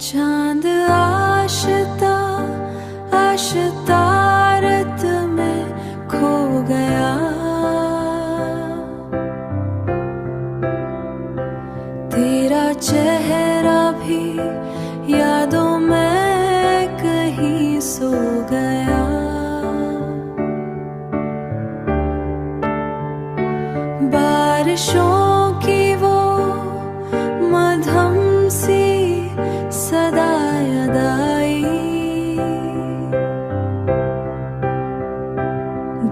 चांद आशिता आशिता रत में खो गया, तेरा चेहरा भी यादों में कहीं सो गया। बारिशों की वो मधम सी सदा याद आई,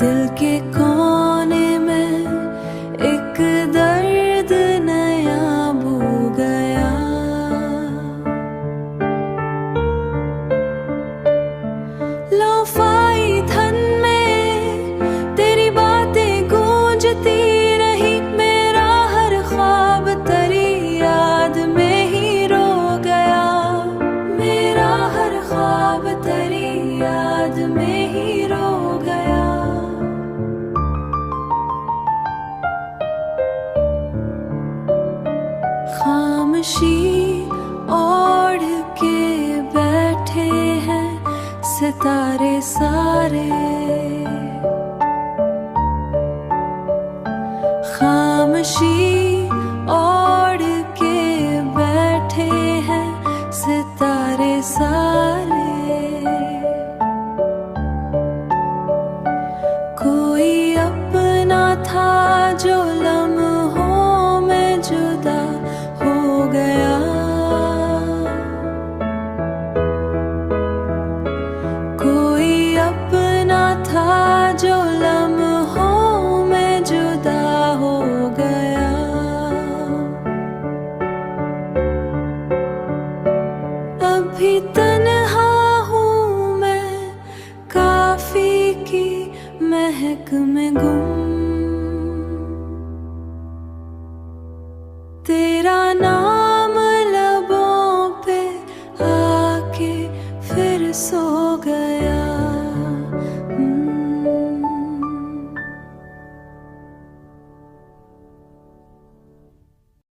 दिल के कोने में एक दर्द नया बू गया। लोफाई धन में तेरी बातें गूंजती रही, मेरा हर ख्वाब तेरी याद में ही रो गया, मेरा हर ख्वाब तेरी याद में ही रो गया। खामोशी ओढ़ के बैठे हैं सितारे सारे, खामोशी ओढ़ के बैठे हैं सितारे सारे। कोई अपना था जो लम्हों में जुदा हो गया, कोई अपना था जो लम्हों में जुदा हो गया। अभी तन्हा हूँ मैं काफी की महक में गुम